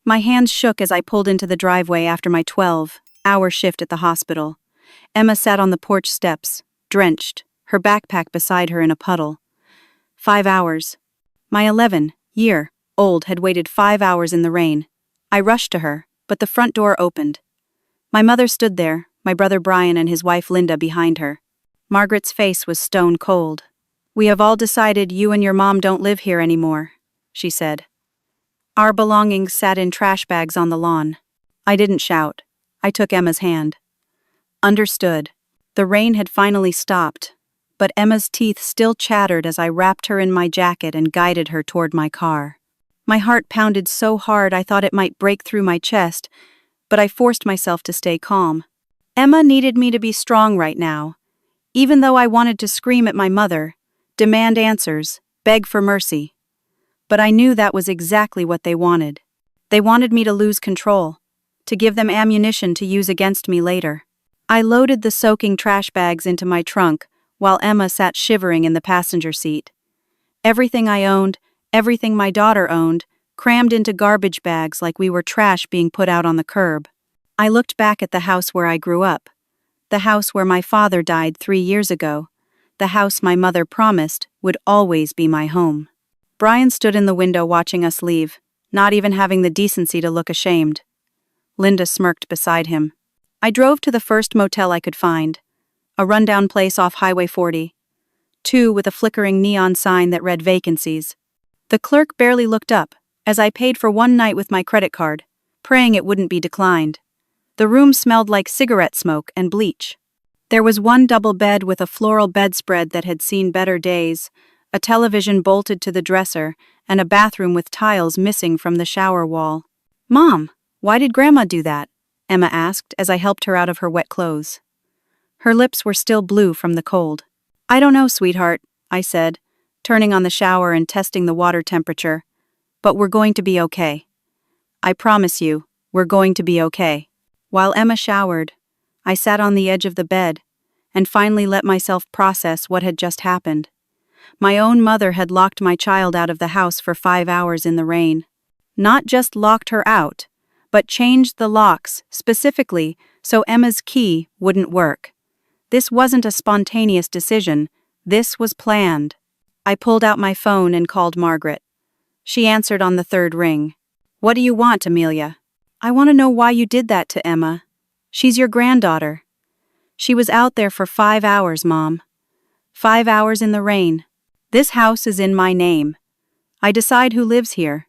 My hands shook as I pulled into the driveway after my 12-hour shift at the hospital. Emma sat on the porch steps, drenched, her backpack beside her in a puddle. 5 hours. My 11-year-old had waited 5 hours in the rain. I rushed to her, but the front door opened. My mother stood there, my brother Brian and his wife Linda behind her. Margaret's face was stone cold. "We have all decided you and your mom don't live here anymore," she said. Our belongings sat in trash bags on the lawn. I didn't shout. I took Emma's hand. Understood. The rain had finally stopped, but Emma's teeth still chattered as I wrapped her in my jacket and guided her toward my car. My heart pounded so hard I thought it might break through my chest, but I forced myself to stay calm. Emma needed me to be strong right now. Even though I wanted to scream at my mother, demand answers, beg for mercy. But I knew that was exactly what they wanted. They wanted me to lose control, to give them ammunition to use against me later. I loaded the soaking trash bags into my trunk, while Emma sat shivering in the passenger seat. Everything I owned, everything my daughter owned, crammed into garbage bags like we were trash being put out on the curb. I looked back at the house where I grew up, the house where my father died 3 years ago, the house my mother promised would always be my home. Brian stood in the window watching us leave, not even having the decency to look ashamed. Linda smirked beside him. I drove to the first motel I could find, a rundown place off Highway 40, with a flickering neon sign that read vacancies. The clerk barely looked up, as I paid for one night with my credit card, praying it wouldn't be declined. The room smelled like cigarette smoke and bleach. There was one double bed with a floral bedspread that had seen better days, a television bolted to the dresser, and a bathroom with tiles missing from the shower wall. "Mom, why did Grandma do that?" Emma asked as I helped her out of her wet clothes. Her lips were still blue from the cold. "I don't know, sweetheart," I said, turning on the shower and testing the water temperature. "But we're going to be okay. I promise you, we're going to be okay." While Emma showered, I sat on the edge of the bed and finally let myself process what had just happened. My own mother had locked my child out of the house for 5 hours in the rain. Not just locked her out, but changed the locks, specifically so Emma's key wouldn't work. This wasn't a spontaneous decision, this was planned. I pulled out my phone and called Margaret. She answered on the third ring. "What do you want, Amelia?" "I want to know why you did that to Emma. She's your granddaughter." "She was out there for 5 hours, Mom. 5 hours in the rain. This house is in my name. I decide who lives here."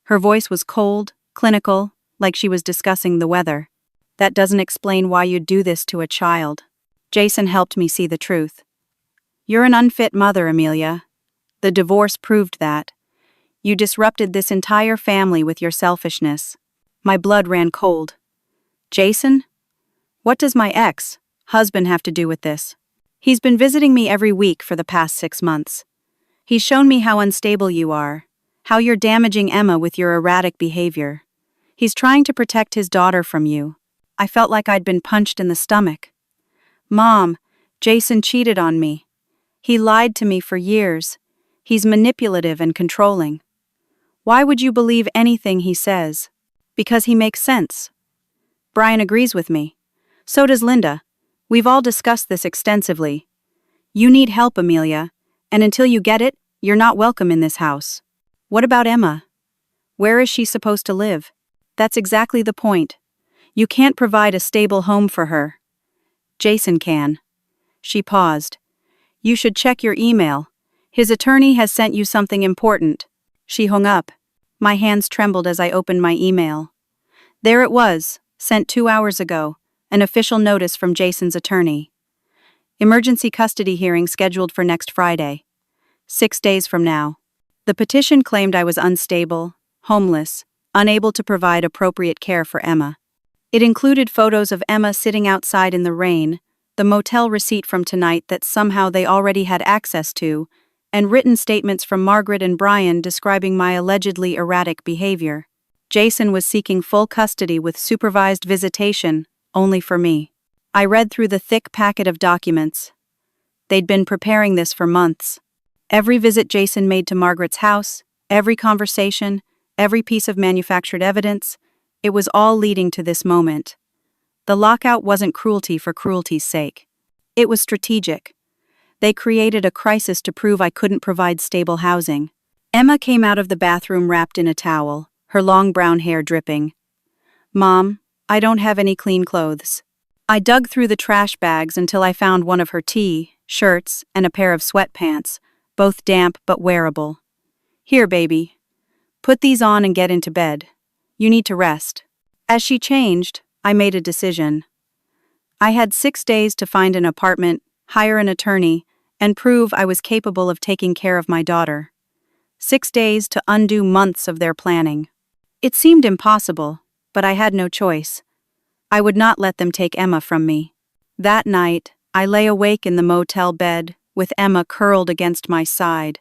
Her voice was cold, clinical, like she was discussing the weather. "That doesn't explain why you'd do this to a child." Jason helped me see the truth. "You're an unfit mother, Amelia. The divorce proved that. You disrupted this entire family with your selfishness." My blood ran cold. "Jason? What does my ex-husband have to do with this? He's been visiting me every week for the past 6 months. He's shown me how unstable you are, how you're damaging Emma with your erratic behavior. He's trying to protect his daughter from you." I felt like I'd been punched in the stomach. "Mom, Jason cheated on me. He lied to me for years. He's manipulative and controlling. Why would you believe anything he says? Because he makes sense." Brian agrees with me. So does Linda. We've all discussed this extensively. You need help, Amelia, and until you get it, you're not welcome in this house. What about Emma? Where is she supposed to live? That's exactly the point. You can't provide a stable home for her. Jason can. She paused. You should check your email. His attorney has sent you something important. She hung up. My hands trembled as I opened my email. There it was, sent 2 hours ago, an official notice from Jason's attorney. Emergency custody hearing scheduled for next Friday. 6 days from now. The petition claimed I was unstable, homeless, unable to provide appropriate care for Emma. It included photos of Emma sitting outside in the rain, the motel receipt from tonight that somehow they already had access to, and written statements from Margaret and Brian describing my allegedly erratic behavior. Jason was seeking full custody with supervised visitation, only for me. I read through the thick packet of documents. They'd been preparing this for months. Every visit Jason made to Margaret's house, every conversation, every piece of manufactured evidence. It was all leading to this moment. The lockout wasn't cruelty for cruelty's sake. It was strategic. They created a crisis to prove I couldn't provide stable housing. Emma came out of the bathroom wrapped in a towel, her long brown hair dripping. "Mom, I don't have any clean clothes." I dug through the trash bags until I found one of her shirts, and a pair of sweatpants, both damp but wearable. "Here, baby. Put these on and get into bed. You need to rest." As she changed, I made a decision. I had 6 days to find an apartment, hire an attorney, and prove I was capable of taking care of my daughter. 6 days to undo months of their planning. It seemed impossible, but I had no choice. I would not let them take Emma from me. That night, I lay awake in the motel bed, with Emma curled against my side,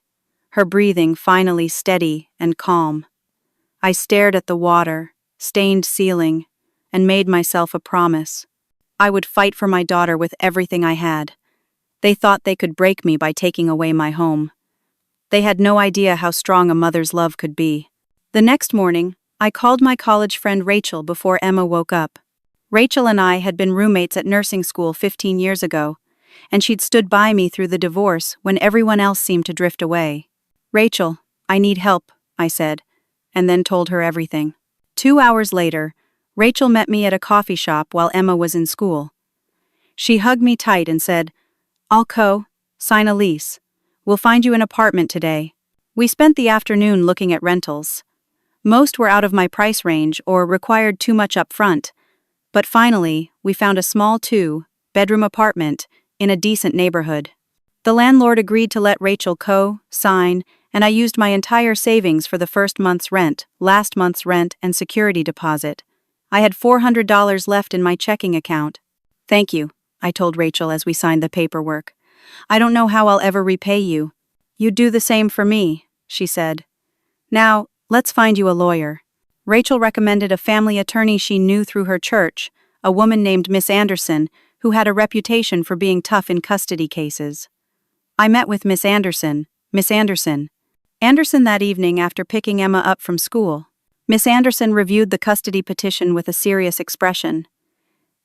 her breathing finally steady and calm. I stared at the water, stained ceiling, and made myself a promise. I would fight for my daughter with everything I had. They thought they could break me by taking away my home. They had no idea how strong a mother's love could be. The next morning, I called my college friend Rachel before Emma woke up. Rachel and I had been roommates at nursing school 15 years ago, and she'd stood by me through the divorce when everyone else seemed to drift away. "Rachel, I need help," I said, and then told her everything. 2 hours later, Rachel met me at a coffee shop while Emma was in school. She hugged me tight and said, "I'll sign a lease. We'll find you an apartment today." We spent the afternoon looking at rentals. Most were out of my price range or required too much up front, but finally, we found a small 2-bedroom apartment in a decent neighborhood. The landlord agreed to let Rachel sign, and I used my entire savings for the first month's rent, last month's rent, and security deposit. I had $400 left in my checking account. "Thank you," I told Rachel as we signed the paperwork. "I don't know how I'll ever repay you." "You'd do the same for me," she said. "Now, let's find you a lawyer." Rachel recommended a family attorney she knew through her church, a woman named Miss Anderson, who had a reputation for being tough in custody cases. I met with Miss Anderson that evening after picking Emma up from school. Miss Anderson reviewed the custody petition with a serious expression.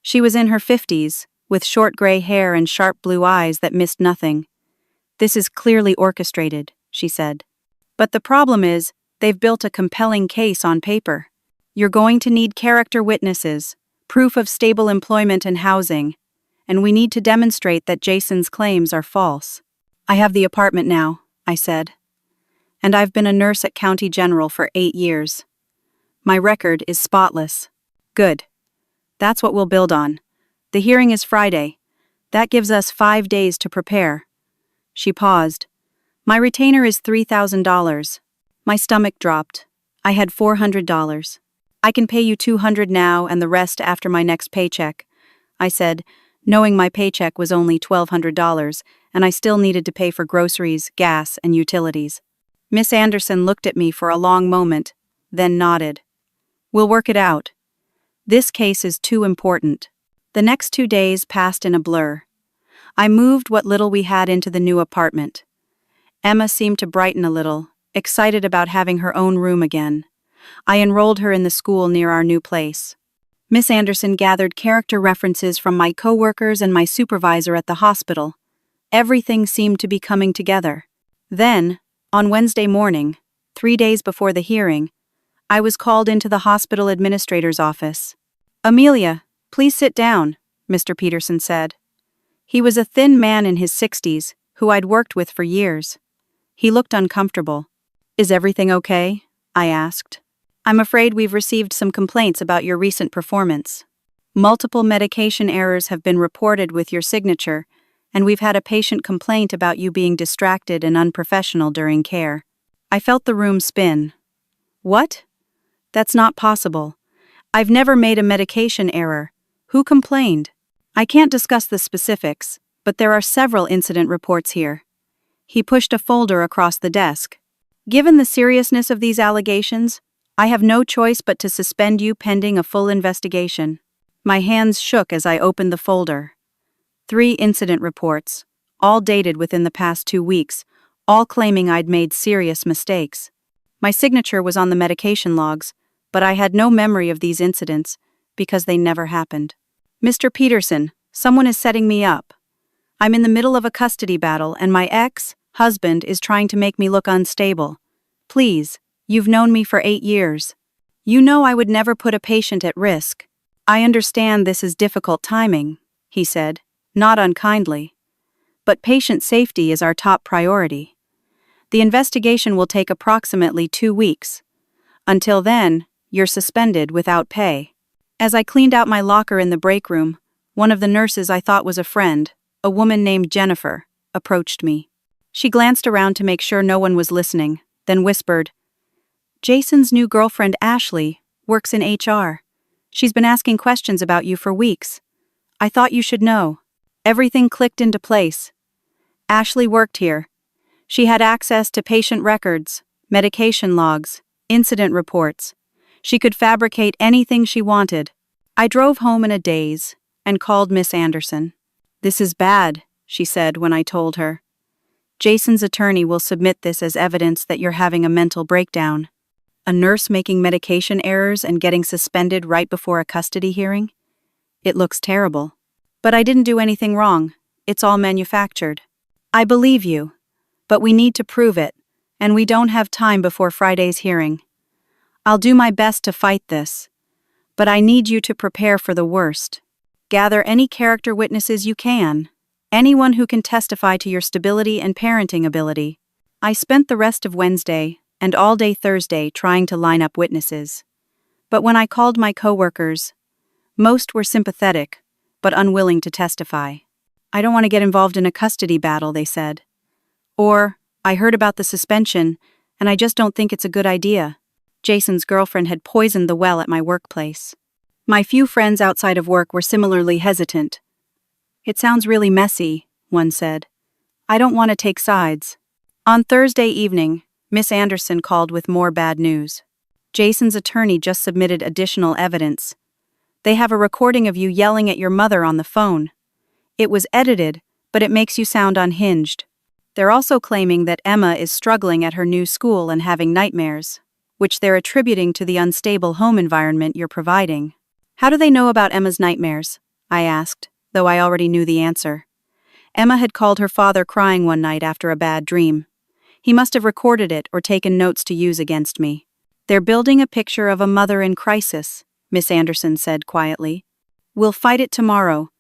She was in her 50s, with short gray hair and sharp blue eyes that missed nothing. "This is clearly orchestrated," she said. "But the problem is, they've built a compelling case on paper. You're going to need character witnesses, proof of stable employment and housing, and we need to demonstrate that Jason's claims are false." "I have the apartment now," I said. "And I've been a nurse at County General for 8 years. My record is spotless." "Good. That's what we'll build on. The hearing is Friday. That gives us 5 days to prepare." She paused. "My retainer is $3,000. My stomach dropped. I had $400. "I can pay you $200 now and the rest after my next paycheck," I said, knowing my paycheck was only $1,200, and I still needed to pay for groceries, gas, and utilities. Miss Anderson looked at me for a long moment, then nodded. "We'll work it out. This case is too important." The next 2 days passed in a blur. I moved what little we had into the new apartment. Emma seemed to brighten a little, excited about having her own room again. I enrolled her in the school near our new place. Miss Anderson gathered character references from my coworkers and my supervisor at the hospital. Everything seemed to be coming together. Then, on Wednesday morning, 3 days before the hearing, I was called into the hospital administrator's office. "Amelia, please sit down," Mr. Peterson said. He was a thin man in his 60s, who I'd worked with for years. He looked uncomfortable. "Is everything okay?" I asked. "I'm afraid we've received some complaints about your recent performance. Multiple medication errors have been reported with your signature, and we've had a patient complaint about you being distracted and unprofessional during care." I felt the room spin. "What? That's not possible. I've never made a medication error. Who complained?" "I can't discuss the specifics, but there are several incident reports here." He pushed a folder across the desk. "Given the seriousness of these allegations, I have no choice but to suspend you pending a full investigation." My hands shook as I opened the folder. 3 incident reports, all dated within the past 2 weeks, all claiming I'd made serious mistakes. My signature was on the medication logs, but I had no memory of these incidents because they never happened. Mr. Peterson, someone is setting me up. I'm in the middle of a custody battle and my ex-husband is trying to make me look unstable. Please, you've known me for 8 years. You know I would never put a patient at risk. I understand this is difficult timing, he said, not unkindly. But patient safety is our top priority. The investigation will take approximately 2 weeks. Until then, you're suspended without pay. As I cleaned out my locker in the break room, one of the nurses I thought was a friend, a woman named Jennifer, approached me. She glanced around to make sure no one was listening, then whispered, "Jason's new girlfriend Ashley works in HR. She's been asking questions about you for weeks. I thought you should know." Everything clicked into place. Ashley worked here. She had access to patient records, medication logs, incident reports. She could fabricate anything she wanted. I drove home in a daze and called Miss Anderson. "This is bad," she said when I told her. "Jason's attorney will submit this as evidence that you're having a mental breakdown." A nurse making medication errors and getting suspended right before a custody hearing? It looks terrible. But I didn't do anything wrong. It's all manufactured. I believe you. But we need to prove it, and we don't have time before Friday's hearing. I'll do my best to fight this. But I need you to prepare for the worst. Gather any character witnesses you can. Anyone who can testify to your stability and parenting ability. I spent the rest of Wednesday and all day Thursday trying to line up witnesses. But when I called my coworkers, most were sympathetic, but unwilling to testify. "I don't want to get involved in a custody battle," they said. Or, "I heard about the suspension, and I just don't think it's a good idea." Jason's girlfriend had poisoned the well at my workplace. My few friends outside of work were similarly hesitant. "It sounds really messy," one said. "I don't want to take sides." On Thursday evening, Miss Anderson called with more bad news. Jason's attorney just submitted additional evidence. "They have a recording of you yelling at your mother on the phone. It was edited, but it makes you sound unhinged." They're also claiming that Emma is struggling at her new school and having nightmares, which they're attributing to the unstable home environment you're providing. "How do they know about Emma's nightmares?" I asked, though I already knew the answer. Emma had called her father crying one night after a bad dream. He must have recorded it or taken notes to use against me. "They're building a picture of a mother in crisis," Miss Anderson said quietly. "We'll fight it tomorrow,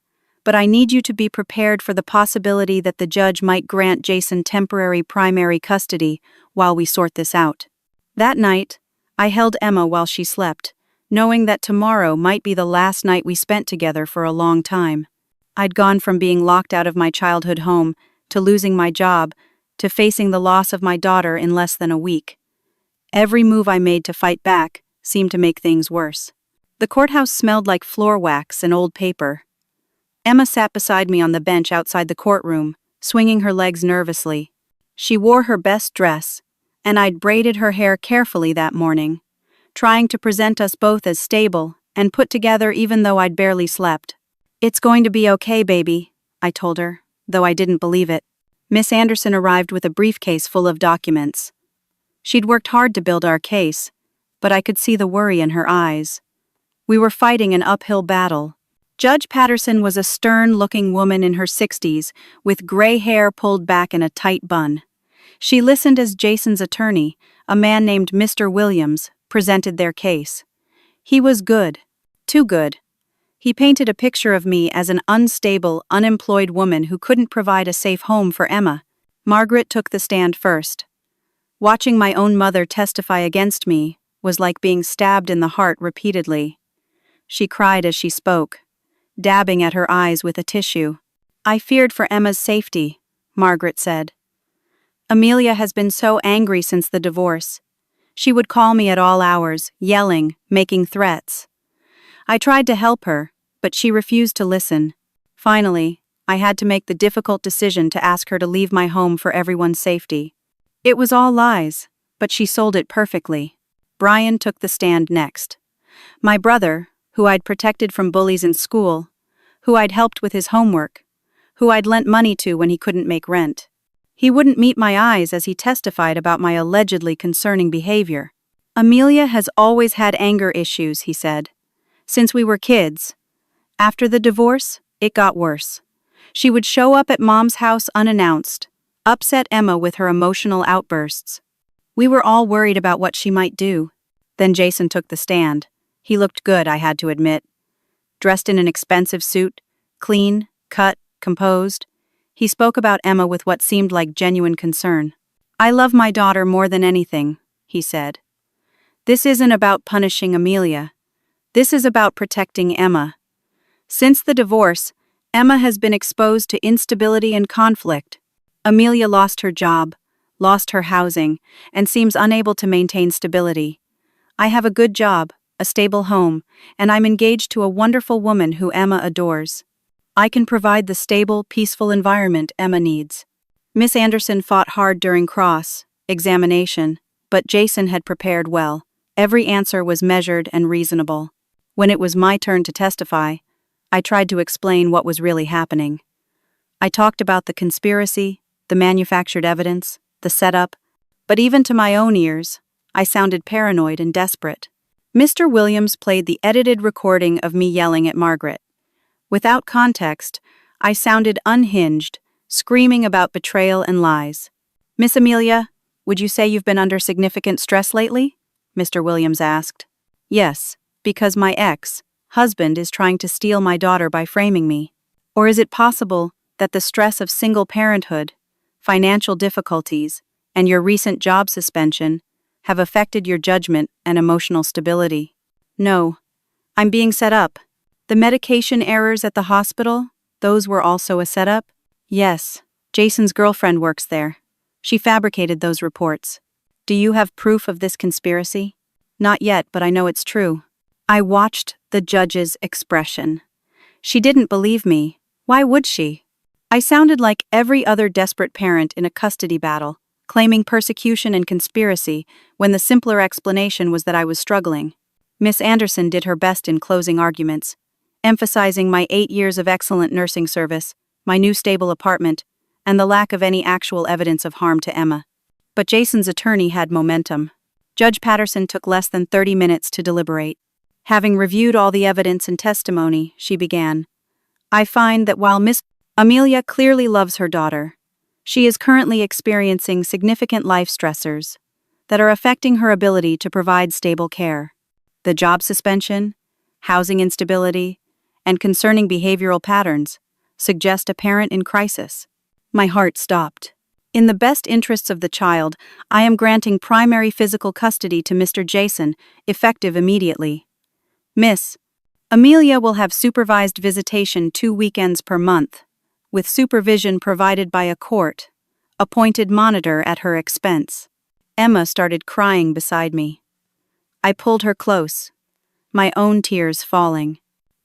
but I need you to be prepared for the possibility that the judge might grant Jason temporary primary custody while we sort this out." That night, I held Emma while she slept, knowing that tomorrow might be the last night we spent together for a long time. I'd gone from being locked out of my childhood home, to losing my job, to facing the loss of my daughter in less than a week. Every move I made to fight back seemed to make things worse. The courthouse smelled like floor wax and old paper. Emma sat beside me on the bench outside the courtroom, swinging her legs nervously. She wore her best dress, and I'd braided her hair carefully that morning, trying to present us both as stable and put together even though I'd barely slept. "It's going to be okay, baby," I told her, though I didn't believe it. Miss Anderson arrived with a briefcase full of documents. She'd worked hard to build our case, but I could see the worry in her eyes. We were fighting an uphill battle. Judge Patterson was a stern-looking woman in her 60s, with gray hair pulled back in a tight bun. She listened as Jason's attorney, a man named Mr. Williams, presented their case. He was good. Too good. He painted a picture of me as an unstable, unemployed woman who couldn't provide a safe home for Emma. Margaret took the stand first. Watching my own mother testify against me was like being stabbed in the heart repeatedly. She cried as she spoke, dabbing at her eyes with a tissue. "I feared for Emma's safety," Margaret said. "Amelia has been so angry since the divorce. She would call me at all hours, yelling, making threats. I tried to help her, but she refused to listen. Finally, I had to make the difficult decision to ask her to leave my home for everyone's safety. It was all lies, but she sold it perfectly." Brian took the stand next. My brother, who I'd protected from bullies in school, who I'd helped with his homework, who I'd lent money to when he couldn't make rent. He wouldn't meet my eyes as he testified about my allegedly concerning behavior. Amelia has always had anger issues, he said. Since we were kids. After the divorce, it got worse. She would show up at Mom's house unannounced, upset Emma with her emotional outbursts. We were all worried about what she might do. Then Jason took the stand. He looked good, I had to admit. Dressed in an expensive suit, clean, cut, composed. He spoke about Emma with what seemed like genuine concern. I love my daughter more than anything, he said. This isn't about punishing Amelia. This is about protecting Emma. Since the divorce, Emma has been exposed to instability and conflict. Amelia lost her job, lost her housing, and seems unable to maintain stability. I have a good job, a stable home, and I'm engaged to a wonderful woman who Emma adores. I can provide the stable, peaceful environment Emma needs. Miss Anderson fought hard during cross-examination, but Jason had prepared well. Every answer was measured and reasonable. When it was my turn to testify, I tried to explain what was really happening. I talked about the conspiracy, the manufactured evidence, the setup, but even to my own ears, I sounded paranoid and desperate. Mr. Williams played the edited recording of me yelling at Margaret. Without context, I sounded unhinged, screaming about betrayal and lies. Miss Amelia, would you say you've been under significant stress lately? Mr. Williams asked. Yes, because my ex-husband is trying to steal my daughter by framing me. Or is it possible that the stress of single parenthood, financial difficulties, and your recent job suspension have affected your judgment and emotional stability? No, I'm being set up. The medication errors at the hospital, those were also a setup? Yes, Jason's girlfriend works there. She fabricated those reports. Do you have proof of this conspiracy? Not yet, but I know it's true. I watched the judge's expression. She didn't believe me. Why would she? I sounded like every other desperate parent in a custody battle, claiming persecution and conspiracy when the simpler explanation was that I was struggling. Miss Anderson did her best in closing arguments, emphasizing my 8 years of excellent nursing service, my new stable apartment, and the lack of any actual evidence of harm to Emma. But Jason's attorney had momentum. Judge Patterson took less than 30 minutes to deliberate. Having reviewed all the evidence and testimony, she began. I find that while Miss Amelia clearly loves her daughter, she is currently experiencing significant life stressors that are affecting her ability to provide stable care. The job suspension, housing instability, and concerning behavioral patterns suggest a parent in crisis. My heart stopped. In the best interests of the child, I am granting primary physical custody to Mr. Jason, effective immediately. Miss Amelia will have supervised visitation 2 weekends per month, with supervision provided by a court-appointed monitor at her expense. Emma started crying beside me. I pulled her close, my own tears falling.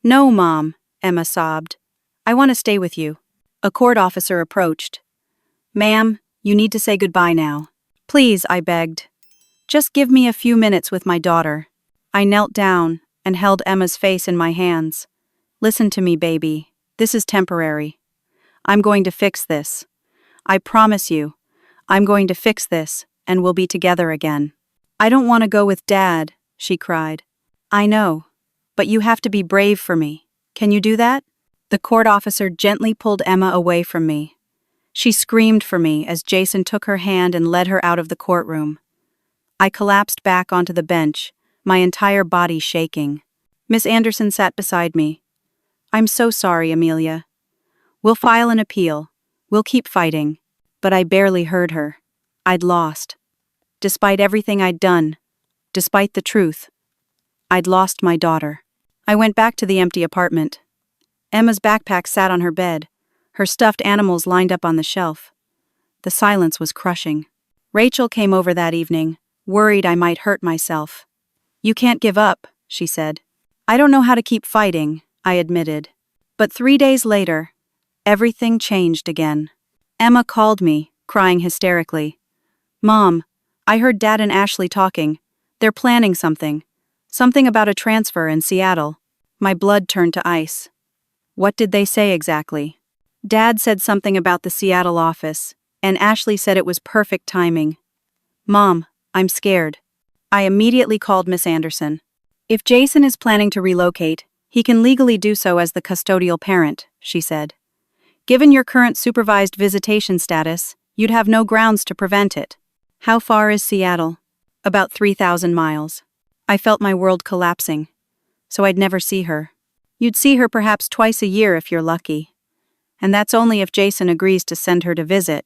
No, Mom, Emma sobbed. I want to stay with you. A court officer approached. Ma'am, you need to say goodbye now. Please, I begged. Just give me a few minutes with my daughter. I knelt down and held Emma's face in my hands. Listen to me, baby. This is temporary. I'm going to fix this. I promise you, I'm going to fix this, and we'll be together again. I don't want to go with Dad, she cried. I know, but you have to be brave for me. Can you do that? The court officer gently pulled Emma away from me. She screamed for me as Jason took her hand and led her out of the courtroom. I collapsed back onto the bench, my entire body shaking. Miss Anderson sat beside me. I'm so sorry, Amelia. We'll file an appeal. We'll keep fighting. But I barely heard her. I'd lost. Despite everything I'd done, despite the truth, I'd lost my daughter. I went back to the empty apartment. Emma's backpack sat on her bed, her stuffed animals lined up on the shelf. The silence was crushing. Rachel came over that evening, worried I might hurt myself. You can't give up, she said. I don't know how to keep fighting, I admitted. But 3 days later, everything changed again. Emma called me, crying hysterically. Mom, I heard Dad and Ashley talking. They're planning something. Something about a transfer in Seattle. My blood turned to ice. What did they say exactly? Dad said something about the Seattle office. and Ashley said it was perfect timing. "Mom, I'm scared." I immediately called Miss Anderson. "If Jason is planning to relocate, he can legally do so as the custodial parent," she said. "Given your current supervised visitation status, you'd have no grounds to prevent it." "How far is Seattle?" "About 3,000 miles. I felt my world collapsing. So I'd never see her. "You'd see her perhaps twice a year if you're lucky. And that's only if Jason agrees to send her to visit,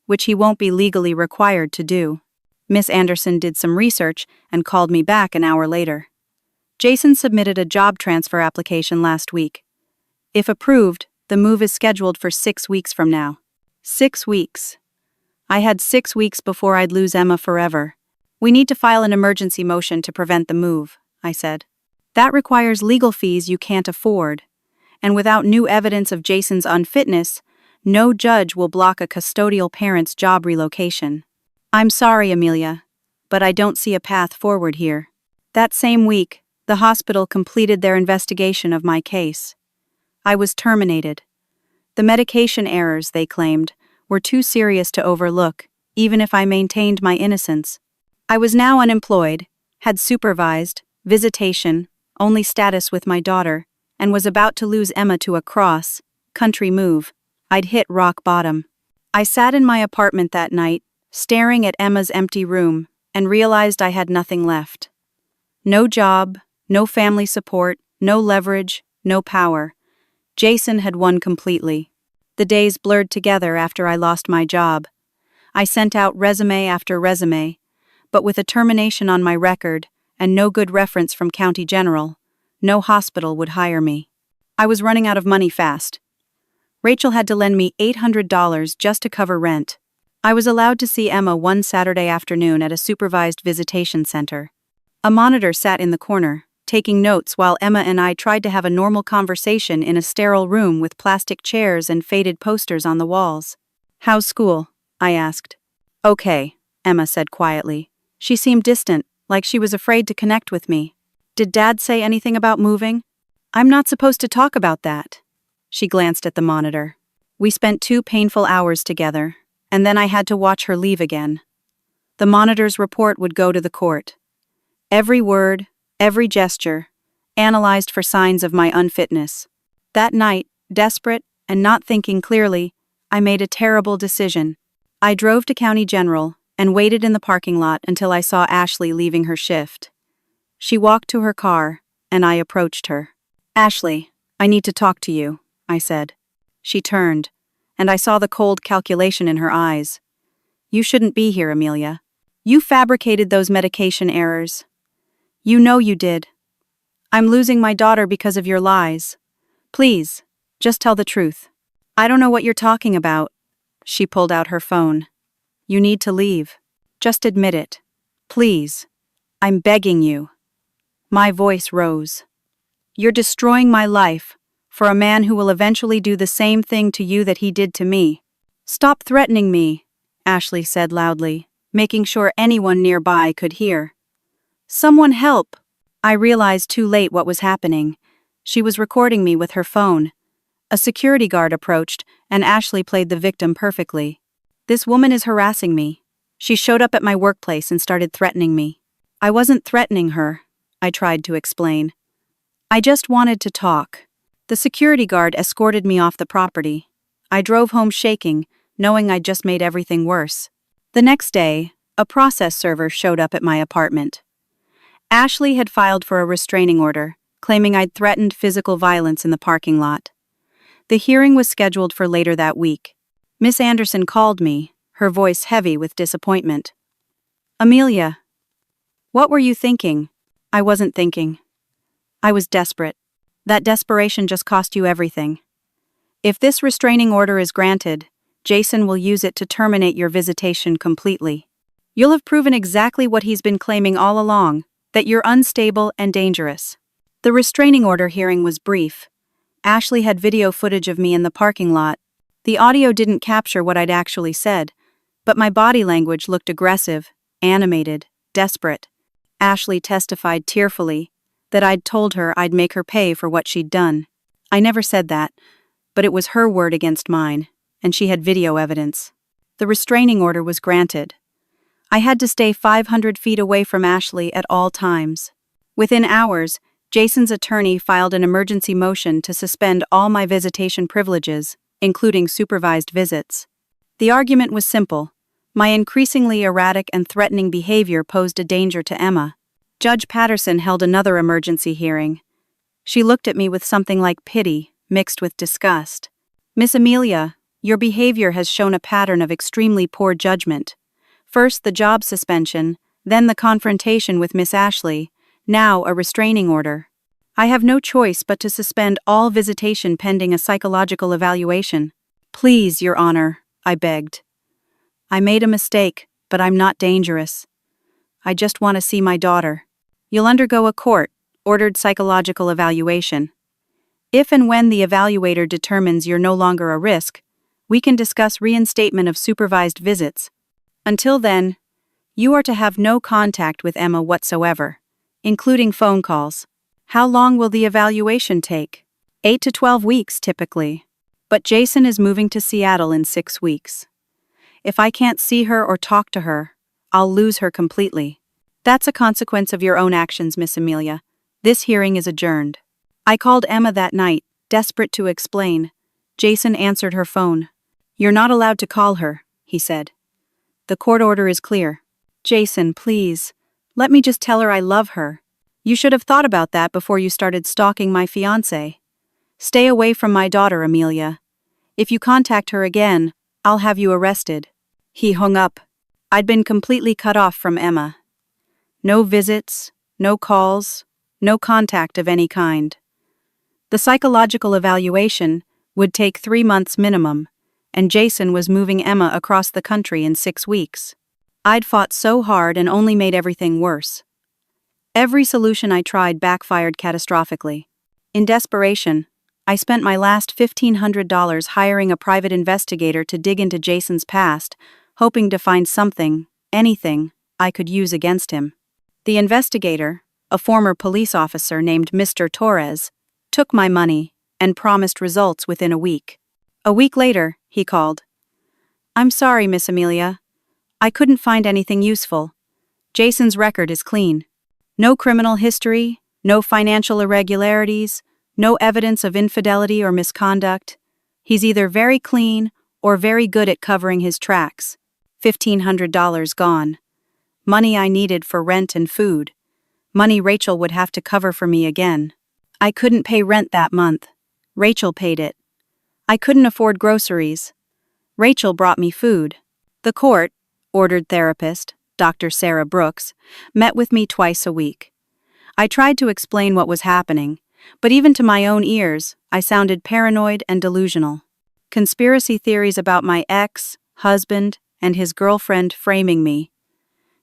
which he won't be legally required to do." Miss Anderson did some research and called me back an hour later. "Jason submitted a job transfer application last week. If approved, the move is scheduled for 6 weeks from now." 6 weeks. I had 6 weeks before I'd lose Emma forever. "We need to file an emergency motion to prevent the move," I said. "That requires legal fees you can't afford. And without new evidence of Jason's unfitness, no judge will block a custodial parent's job relocation." "I'm sorry, Amelia, but I don't see a path forward here." That same week, the hospital completed their investigation of my case. I was terminated. The medication errors, they claimed, were too serious to overlook, even if I maintained my innocence. I was now unemployed, had supervised, visitation, only status with my daughter, and was about to lose Emma to a country move. I'd hit rock bottom. I sat in my apartment that night, staring at Emma's empty room, and realized I had nothing left. No job, no family support, no leverage, no power. Jason had won completely. The days blurred together after I lost my job. I sent out resume after resume, but with a termination on my record and no good reference from County General, no hospital would hire me. I was running out of money fast. Rachel had to lend me $800 just to cover rent. I was allowed to see Emma one Saturday afternoon at a supervised visitation center. A monitor sat in the corner, taking notes while Emma and I tried to have a normal conversation in a sterile room with plastic chairs and faded posters on the walls. "How's school?" I asked. "Okay," Emma said quietly. She seemed distant, like she was afraid to connect with me. "Did Dad say anything about moving?" "I'm not supposed to talk about that." She glanced at the monitor. We spent 2 painful hours together, and then I had to watch her leave again. The monitor's report would go to the court. Every word, every gesture, analyzed for signs of my unfitness. That night, desperate and not thinking clearly, I made a terrible decision. I drove to County General and waited in the parking lot until I saw Ashley leaving her shift. She walked to her car, and I approached her. "Ashley, I need to talk to you," I said. She turned, and I saw the cold calculation in her eyes. "You shouldn't be here, Amelia. You fabricated those medication errors. You know you did. I'm losing my daughter because of your lies. Please, just tell the truth." "I don't know what you're talking about." She pulled out her phone. "You need to leave. Just admit it. Please. I'm begging you." My voice rose. "You're destroying my life for a man who will eventually do the same thing to you that he did to me." "Stop threatening me," Ashley said loudly, making sure anyone nearby could hear. "Someone help." I realized too late what was happening. She was recording me with her phone. A security guard approached, and Ashley played the victim perfectly. "This woman is harassing me. She showed up at my workplace and started threatening me." "I wasn't threatening her," I tried to explain. "I just wanted to talk." The security guard escorted me off the property. I drove home shaking, knowing I'd just made everything worse. The next day, a process server showed up at my apartment. Ashley had filed for a restraining order, claiming I'd threatened physical violence in the parking lot. The hearing was scheduled for later that week. Miss Anderson called me, her voice heavy with disappointment. "Amelia, what were you thinking?" I wasn't thinking. I was desperate. That desperation just cost you everything. If this restraining order is granted, Jason will use it to terminate your visitation completely. You'll have proven exactly what he's been claiming all along, that you're unstable and dangerous. The restraining order hearing was brief. Ashley had video footage of me in the parking lot. The audio didn't capture what I'd actually said, but my body language looked aggressive, animated, desperate. Ashley testified tearfully that I'd told her I'd make her pay for what she'd done. I never said that, but it was her word against mine, and she had video evidence. The restraining order was granted. I had to stay 500 feet away from Ashley at all times. Within hours, Jason's attorney filed an emergency motion to suspend all my visitation privileges, including supervised visits. The argument was simple. My increasingly erratic and threatening behavior posed a danger to Emma. Judge Patterson held another emergency hearing. She looked at me with something like pity, mixed with disgust. "Miss Amelia, your behavior has shown a pattern of extremely poor judgment. First the job suspension, then the confrontation with Miss Ashley, now a restraining order. I have no choice but to suspend all visitation pending a psychological evaluation. Please, Your Honor," I begged. "I made a mistake, but I'm not dangerous. I just want to see my daughter. You'll undergo a court-ordered psychological evaluation. If and when the evaluator determines you're no longer a risk, we can discuss reinstatement of supervised visits. Until then, you are to have no contact with Emma whatsoever, including phone calls. How long will the evaluation take? 8 to 12 weeks, typically. But Jason is moving to Seattle in 6 weeks. If I can't see her or talk to her, I'll lose her completely. That's a consequence of your own actions, Miss Amelia. This hearing is adjourned." I called Emma that night, desperate to explain. Jason answered her phone. "You're not allowed to call her," he said. "The court order is clear." "Jason, please, let me just tell her I love her. You should have thought about that before you started stalking my fiancé. Stay away from my daughter, Amelia. If you contact her again, I'll have you arrested." He hung up. I'd been completely cut off from Emma. No visits, no calls, no contact of any kind. The psychological evaluation would take 3 months minimum, and Jason was moving Emma across the country in 6 weeks. I'd fought so hard and only made everything worse. Every solution I tried backfired catastrophically. In desperation, I spent my last $1,500 hiring a private investigator to dig into Jason's past, hoping to find something, anything, I could use against him. The investigator, a former police officer named Mr. Torres, took my money and promised results within a week. A week later, he called. "I'm sorry, Miss Amelia. I couldn't find anything useful. Jason's record is clean. No criminal history, no financial irregularities, no evidence of infidelity or misconduct. He's either very clean or very good at covering his tracks. $1,500 gone. Money I needed for rent and food. Money Rachel would have to cover for me again. I couldn't pay rent that month. Rachel paid it. I couldn't afford groceries. Rachel brought me food. The court-ordered therapist, Dr. Sarah Brooks, met with me twice a week. I tried to explain what was happening, but even to my own ears, I sounded paranoid and delusional. Conspiracy theories about my ex, husband, and his girlfriend framing me.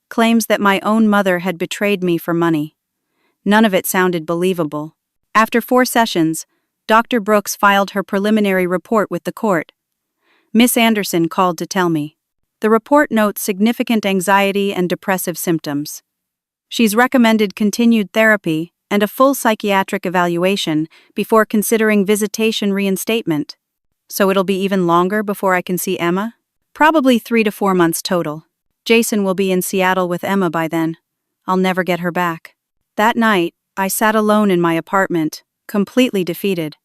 Claims that my own mother had betrayed me for money. None of it sounded believable. After 4 sessions, Dr. Brooks filed her preliminary report with the court. Miss Anderson called to tell me. The report notes significant anxiety and depressive symptoms. She's recommended continued therapy and a full psychiatric evaluation before considering visitation reinstatement. So it'll be even longer before I can see Emma? Probably 3 to 4 months total. Jason will be in Seattle with Emma by then. I'll never get her back. That night, I sat alone in my apartment, completely defeated.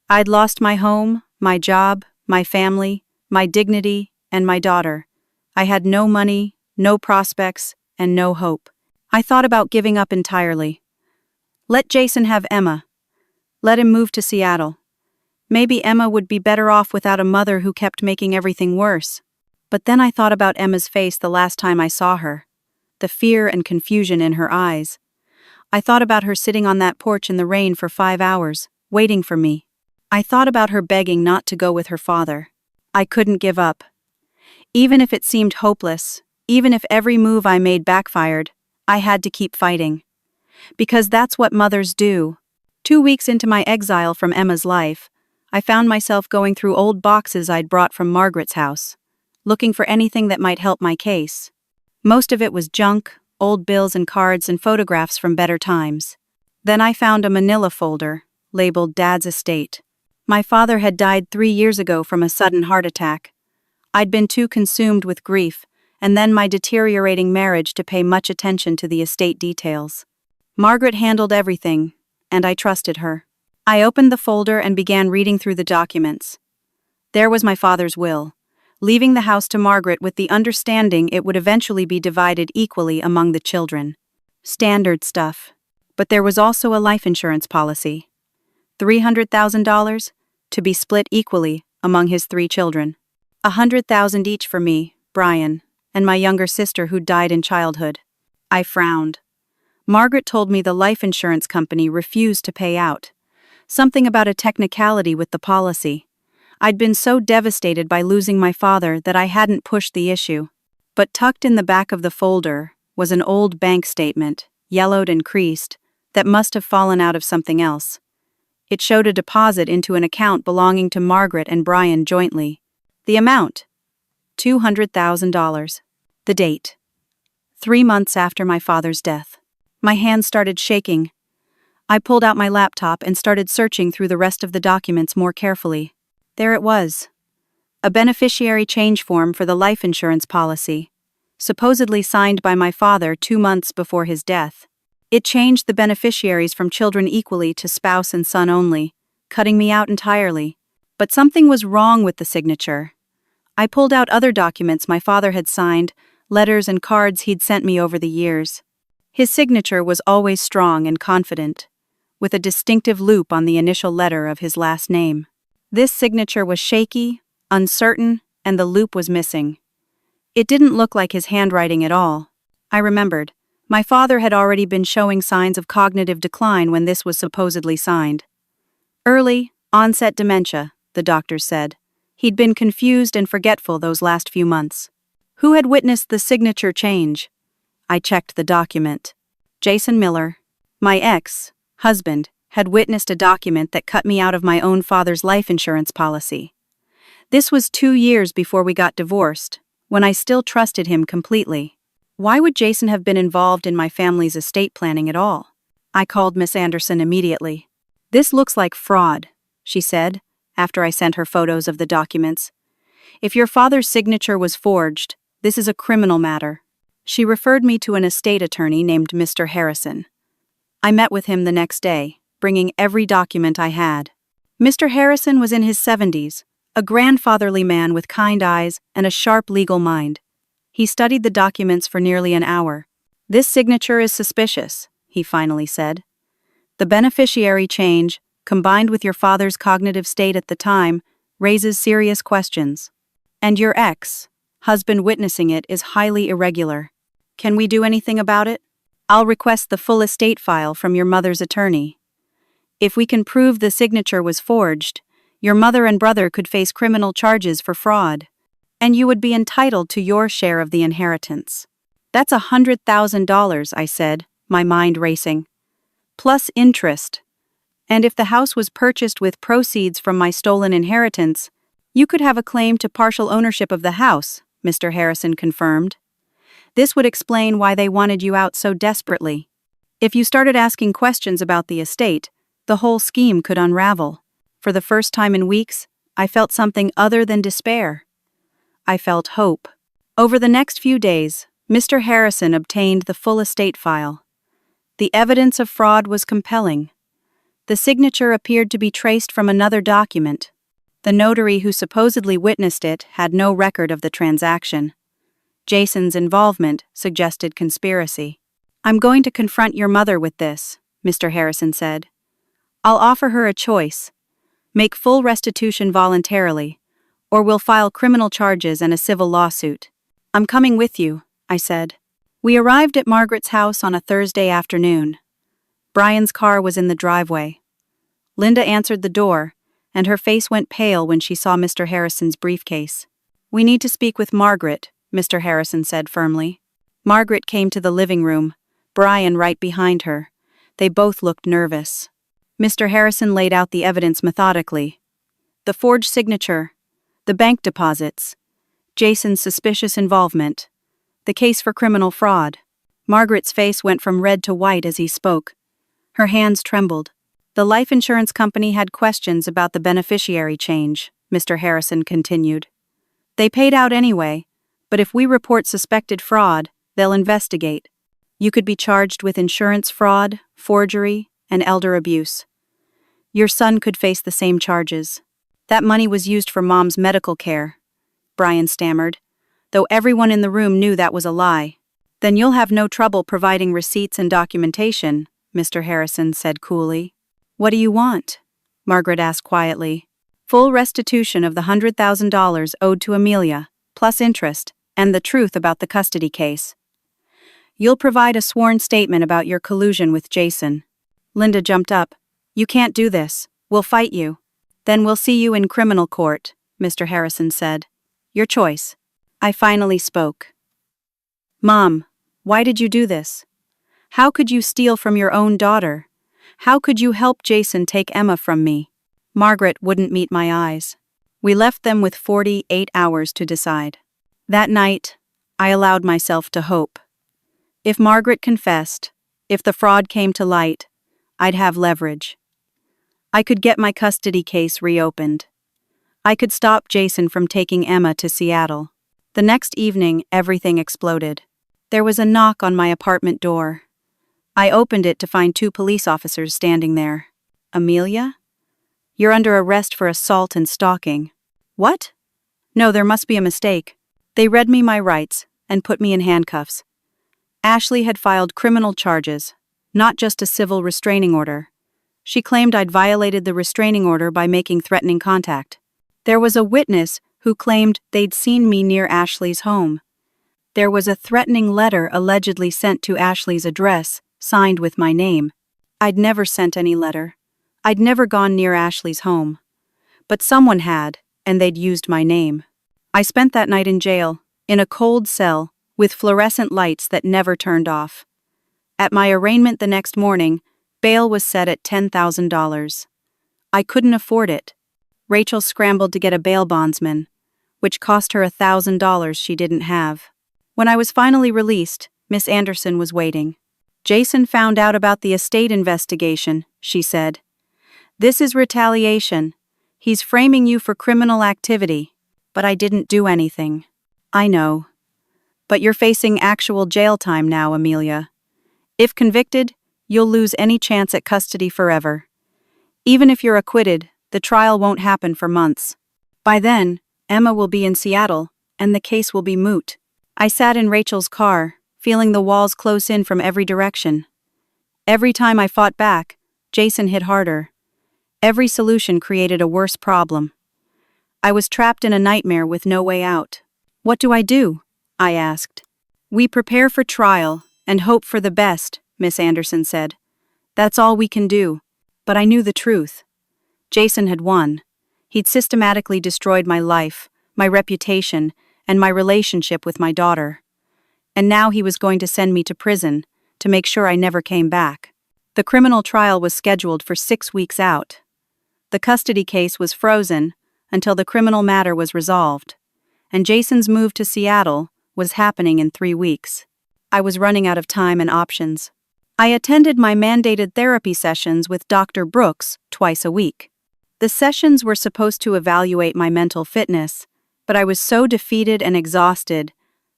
I'd lost my home, my job, my family, my dignity, and my daughter. I had no money, no prospects, and no hope. I thought about giving up entirely. Let Jason have Emma. Let him move to Seattle. Maybe Emma would be better off without a mother who kept making everything worse. But then I thought about Emma's face the last time I saw her. The fear and confusion in her eyes. I thought about her sitting on that porch in the rain for 5 hours, waiting for me. I thought about her begging not to go with her father. I couldn't give up. Even if it seemed hopeless, even if every move I made backfired, I had to keep fighting. Because that's what mothers do. 2 weeks into my exile from Emma's life, I found myself going through old boxes I'd brought from Margaret's house, looking for anything that might help my case. Most of it was junk, old bills and cards and photographs from better times. Then I found a manila folder, labeled Dad's Estate. My father had died 3 years ago from a sudden heart attack. I'd been too consumed with grief, and then my deteriorating marriage to pay much attention to the estate details. Margaret handled everything, and I trusted her. I opened the folder and began reading through the documents. There was my father's will, leaving the house to Margaret with the understanding it would eventually be divided equally among the children. Standard stuff. But there was also a life insurance policy. $300,000 to be split equally among his 3 children. $100,000 each for me, Brian, and my younger sister who died in childhood. I frowned. Margaret told me the life insurance company refused to pay out. Something about a technicality with the policy. I'd been so devastated by losing my father that I hadn't pushed the issue. But tucked in the back of the folder was an old bank statement, yellowed and creased, that must have fallen out of something else. It showed a deposit into an account belonging to Margaret and Brian jointly. The amount: $200,000. The date: 3 months after my father's death. My hands started shaking. I pulled out my laptop and started searching through the rest of the documents more carefully. There it was. A beneficiary change form for the life insurance policy, supposedly signed by my father 2 months before his death. It changed the beneficiaries from children equally to spouse and son only, cutting me out entirely. But something was wrong with the signature. I pulled out other documents my father had signed, letters and cards he'd sent me over the years. His signature was always strong and confident, with a distinctive loop on the initial letter of his last name. This signature was shaky, uncertain, and the loop was missing. It didn't look like his handwriting at all. I remembered. My father had already been showing signs of cognitive decline when this was supposedly signed. Early, onset dementia, the doctors said. He'd been confused and forgetful those last few months. Who had witnessed the signature change? I checked the document. Jason Miller, my ex-husband, had witnessed a document that cut me out of my own father's life insurance policy. This was 2 years before we got divorced, when I still trusted him completely. Why would Jason have been involved in my family's estate planning at all? I called Miss Anderson immediately. "This looks like fraud," she said, after I sent her photos of the documents. "If your father's signature was forged, this is a criminal matter." She referred me to an estate attorney named Mr. Harrison. I met with him the next day, bringing every document I had. Mr. Harrison was in his 70s, a grandfatherly man with kind eyes and a sharp legal mind. He studied the documents for nearly an hour. "This signature is suspicious," he finally said. "The beneficiary change, combined with your father's cognitive state at the time, raises serious questions. And your ex-husband witnessing it is highly irregular. Can we do anything about it? I'll request the full estate file from your mother's attorney. If we can prove the signature was forged, your mother and brother could face criminal charges for fraud. And you would be entitled to your share of the inheritance." "That's $100,000, I said, my mind racing. "Plus interest. And if the house was purchased with proceeds from my stolen inheritance, you could have a claim to partial ownership of the house," Mr. Harrison confirmed. "This would explain why they wanted you out so desperately. If you started asking questions about the estate, the whole scheme could unravel." For the first time in weeks, I felt something other than despair. I felt hope. Over the next few days, Mr. Harrison obtained the full estate file. The evidence of fraud was compelling. The signature appeared to be traced from another document. The notary who supposedly witnessed it had no record of the transaction. Jason's involvement suggested conspiracy. "I'm going to confront your mother with this," Mr. Harrison said. "I'll offer her a choice. Make full restitution voluntarily, or we'll file criminal charges and a civil lawsuit." "I'm coming with you," I said. We arrived at Margaret's house on a Thursday afternoon. Brian's car was in the driveway. Linda answered the door, and her face went pale when she saw Mr. Harrison's briefcase. "We need to speak with Margaret," Mr. Harrison said firmly. Margaret came to the living room, Brian right behind her. They both looked nervous. Mr. Harrison laid out the evidence methodically. The forged signature, the bank deposits, Jason's suspicious involvement, the case for criminal fraud. Margaret's face went from red to white as he spoke. Her hands trembled. "The life insurance company had questions about the beneficiary change," Mr. Harrison continued. They paid out anyway, but if we report suspected fraud, they'll investigate. You could be charged with insurance fraud, forgery, and elder abuse. Your son could face the same charges. That money was used for Mom's medical care, Brian stammered, though everyone in the room knew that was a lie. Then you'll have no trouble providing receipts and documentation, Mr. Harrison said coolly. What do you want? Margaret asked quietly. Full restitution of the $100,000 owed to Amelia, plus interest, and the truth about the custody case. You'll provide a sworn statement about your collusion with Jason. Linda jumped up. You can't do this. We'll fight you. Then we'll see you in criminal court, Mr. Harrison said. Your choice. I finally spoke. Mom, why did you do this? How could you steal from your own daughter? How could you help Jason take Emma from me? Margaret wouldn't meet my eyes. We left them with 48 hours to decide. That night, I allowed myself to hope. If Margaret confessed, if the fraud came to light, I'd have leverage. I could get my custody case reopened. I could stop Jason from taking Emma to Seattle. The next evening, everything exploded. There was a knock on my apartment door. I opened it to find 2 police officers standing there. Amelia? You're under arrest for assault and stalking. What? No, there must be a mistake. They read me my rights and put me in handcuffs. Ashley had filed criminal charges, not just a civil restraining order. She claimed I'd violated the restraining order by making threatening contact. There was a witness who claimed they'd seen me near Ashley's home. There was a threatening letter allegedly sent to Ashley's address, signed with my name. I'd never sent any letter. I'd never gone near Ashley's home. But someone had, and they'd used my name. I spent that night in jail, in a cold cell, with fluorescent lights that never turned off. At my arraignment the next morning, bail was set at $10,000. I couldn't afford it. Rachel scrambled to get a bail bondsman, which cost her $1,000 she didn't have. When I was finally released, Miss Anderson was waiting. Jason found out about the estate investigation, she said. This is retaliation. He's framing you for criminal activity. But I didn't do anything. I know. But you're facing actual jail time now, Amelia. If convicted, you'll lose any chance at custody forever. Even if you're acquitted, the trial won't happen for months. By then, Emma will be in Seattle, and the case will be moot. I sat in Rachel's car, feeling the walls close in from every direction. Every time I fought back, Jason hit harder. Every solution created a worse problem. I was trapped in a nightmare with no way out. What do I do? I asked. We prepare for trial and hope for the best, Miss Anderson said. That's all we can do. But I knew the truth. Jason had won. He'd systematically destroyed my life, my reputation, and my relationship with my daughter. And now he was going to send me to prison to make sure I never came back. The criminal trial was scheduled for 6 weeks out. The custody case was frozen until the criminal matter was resolved, and Jason's move to Seattle was happening in 3 weeks. I was running out of time and options. I attended my mandated therapy sessions with Dr. Brooks twice a week. The sessions were supposed to evaluate my mental fitness, but I was so defeated and exhausted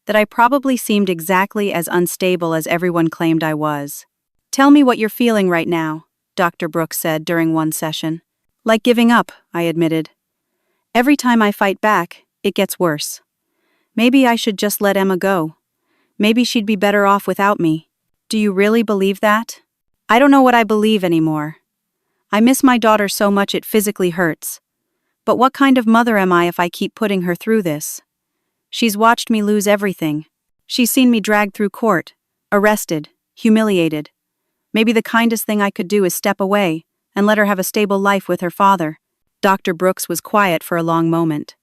that I probably seemed exactly as unstable as everyone claimed I was. Tell me what you're feeling right now, Dr. Brooks said during one session. Like giving up, I admitted. Every time I fight back, it gets worse. Maybe I should just let Emma go. Maybe she'd be better off without me. Do you really believe that? I don't know what I believe anymore. I miss my daughter so much it physically hurts. But what kind of mother am I if I keep putting her through this? She's watched me lose everything. She's seen me dragged through court, arrested, humiliated. Maybe the kindest thing I could do is step away and let her have a stable life with her father. Dr. Brooks was quiet for a long moment.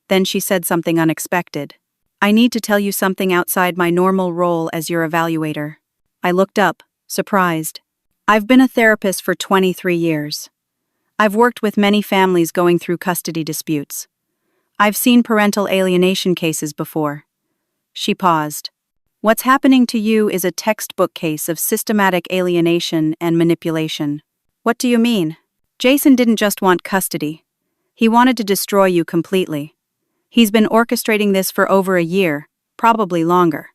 Then she said something unexpected. I need to tell you something outside my normal role as your evaluator. I looked up, surprised. I've been a therapist for 23 years. I've worked with many families going through custody disputes. I've seen parental alienation cases before. She paused. What's happening to you is a textbook case of systematic alienation and manipulation. What do you mean? Jason didn't just want custody. He wanted to destroy you completely. He's been orchestrating this for over a year, probably longer.